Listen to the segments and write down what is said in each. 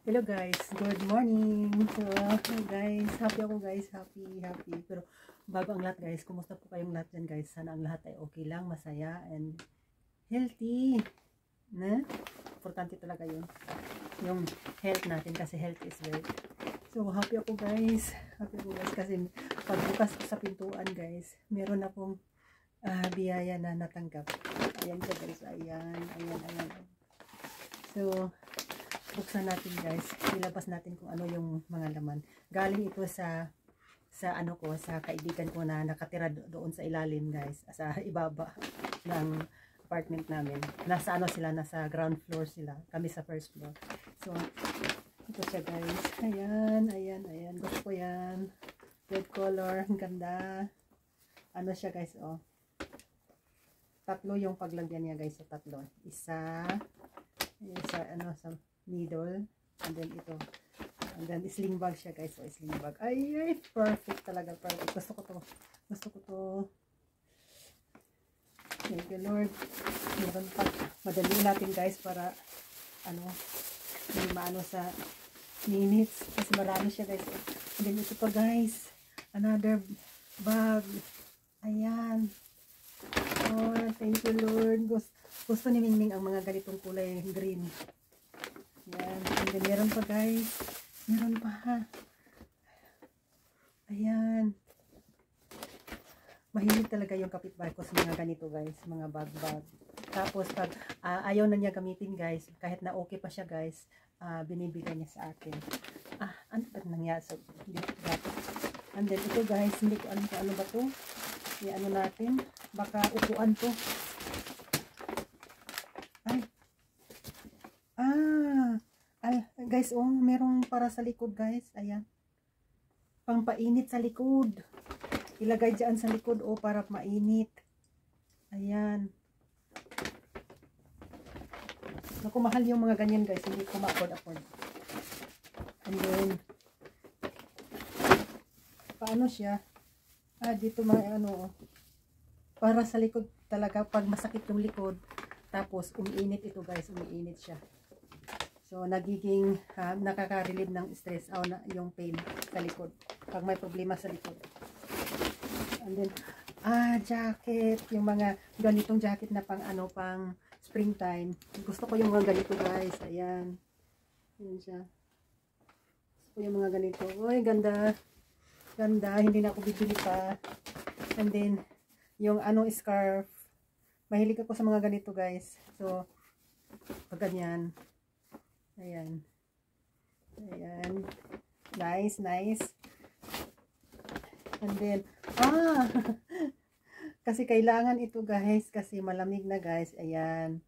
Hello guys, good morning. So, guys, happy ako guys, happy. Pero bago ang lahat guys, kumusta po kayong lahat dyan guys? Sana ang lahat ay okay lang, masaya, and healthy. Na? Importante talaga yun. Yung health natin kasi health is wealth. So, happy ako guys. Kasi pagbukas ko sa pintuan guys, meron akong biyaya na natanggap. Ayan ko guys, ayan. So, buksan natin guys, ilabas natin kung ano yung mga laman. Galing ito sa kaibigan ko na nakatira doon sa ilalim guys, sa ibaba ng apartment namin. Nasa nasa ground floor sila, kami sa first floor. So ito siya guys, ayan, gusto ko yan, red color, ang ganda. Ano siya guys, oh, tatlo yung paglagyan niya guys, tatlo, isa sa needle, and then ito, and then sling bag siya guys. So sling bag, ay perfect talaga, perfect. Gusto ko to. Thank you Lord. Meron pa, madali natin guys para hindi maano sa minutes kasi marami siya guys. And then ito pa guys, another bag, ayan. Oh, thank you Lord. Gusto ni Mingming ang mga ganitong kulay green. Ayan. And then meron pa guys. Meron pa ha. Ayan. Mahilig talaga yung kapitbahay ko sa mga ganito guys. Mga bag. Tapos pag ayaw na niya gamitin guys, kahit na okay pa siya guys, binibigay niya sa akin. Ano ba nangyari? So, and then ito guys, hindi ko alam kung ano ba to. Ano natin. Baka upuan to. Guys, oh, merong para sa likod guys. Ayan. Pangpainit sa likod. Ilagay dyan sa likod, oh, para mainit. Ayan. Naku, mahal yung mga ganyan guys. Hindi ko ma-afford. And then, paano siya? Dito mga para sa likod talaga pag masakit yung likod. Tapos, umiinit ito guys. Umiinit siya. So, nagiging nakaka-relieve ng stress yung pain sa likod. Pag may problema sa likod. And then, jacket. Yung mga ganitong jacket na pang springtime. Gusto ko yung mga ganito guys. Ayan. Ayan siya. Gusto ko yung mga ganito. Uy, ganda. Ganda. Hindi na ako bibili pa. And then, yung scarf. Mahilig ako sa mga ganito guys. So, pag ganyan. Ayan. Nice. And then, kasi kailangan ito guys, kasi malamig na guys. Ayan.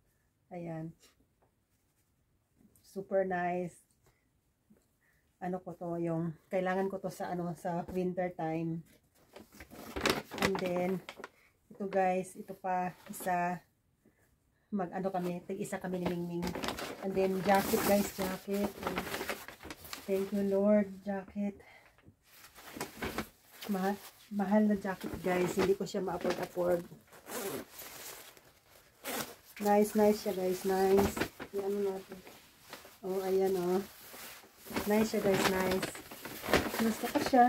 Super nice. Kailangan ko to sa sa winter time. And then, ito guys, ito pa, isa, isa kami ni Mingming. And then, jacket guys, jacket. Thank you Lord, jacket. Mahal na jacket guys. Hindi ko siya ma-afford. Nice siya guys, nice. Natin. Oh, ayan oh. Nice siya guys, nice. Gusto ko siya.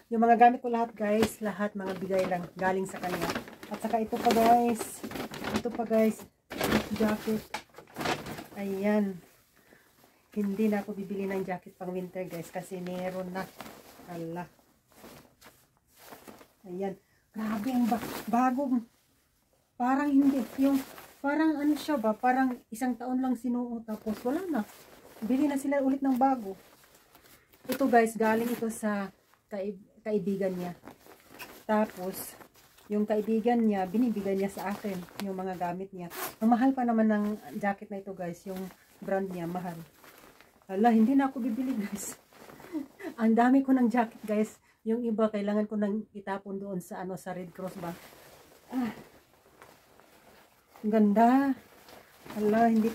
Yung mga gamit ko lahat guys, lahat mga bigay lang galing sa kanya. At saka ito pa guys, jacket. Ayan. Hindi na ako bibili ng jacket pang winter guys kasi meron na. Allah. Ayan. Grabe ang bagong. Parang hindi. Parang siya ba? Parang isang taon lang sinuot tapos wala na. Bili na sila ulit ng bago. Ito guys, galing ito sa kaibigan niya. Tapos, yung kaibigan niya, binibigay niya sa akin yung mga gamit niya. Ang mahal pa naman ng jacket na ito guys, yung brand niya, mahal. Ala, hindi na ako bibili guys. Ang dami ko ng jacket guys. Yung iba, kailangan ko nang itapon doon sa sa Red Cross ba. Ganda. Ala, hindi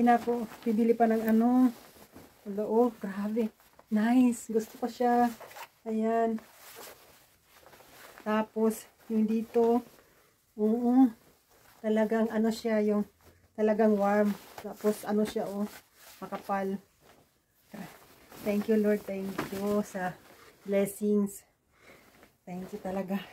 na ako bibili pa ng Ala, oh, grabe. Nice. Gusto ko siya. Ayan. Tapos, yung dito, talagang siya, yung Talagang warm. Tapos ano siya oh, makapal. Thank you Lord, thank you sa blessings. Thank you talaga.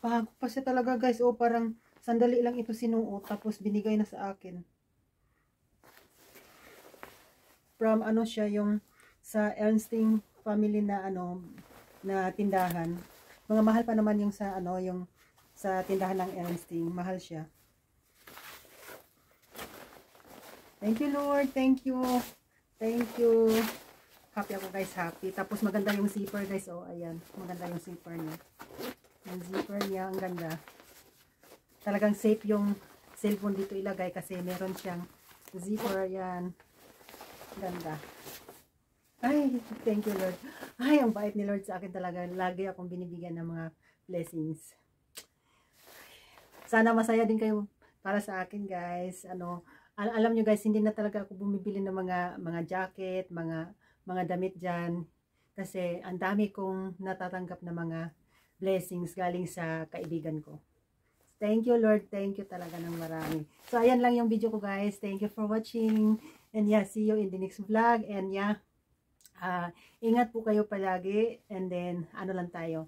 Bago pa siya talaga guys. Oh, parang sandali lang ito sinuot. Tapos binigay na sa akin. From ano siya yung sa Ernstine family na ano na tindahan. Mga mahal pa naman yung sa ano yung sa tindahan ng Ernstine. Mahal siya. Thank you Lord. Thank you. Thank you. Happy ako guys. Happy. Tapos maganda yung zipper guys. Oh, ayan. Maganda yung zipper niya. Yung zipper niya. Ang ganda. Talagang safe yung cellphone dito ilagay kasi meron siyang zipper. Ayan. Ganda. Ay, thank you Lord. Ay, ang bait ni Lord sa akin talaga. Lagi akong binibigyan ng mga blessings. Sana masaya din kayo para sa akin guys. Ano, alam nyo guys, hindi na talaga ako bumibili ng mga jacket, mga damit diyan kasi ang dami kong natatanggap na mga blessings galing sa kaibigan ko. Thank you Lord, thank you talaga ng marami. So ayan lang yung video ko guys. Thank you for watching. And yeah, see you in the next vlog. And yeah, ingat po kayo palagi. And then ano lang tayo,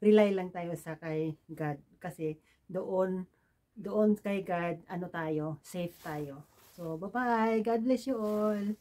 rely lang tayo sa kay God kasi doon kay God ano tayo, safe tayo. So bye bye, God bless you all.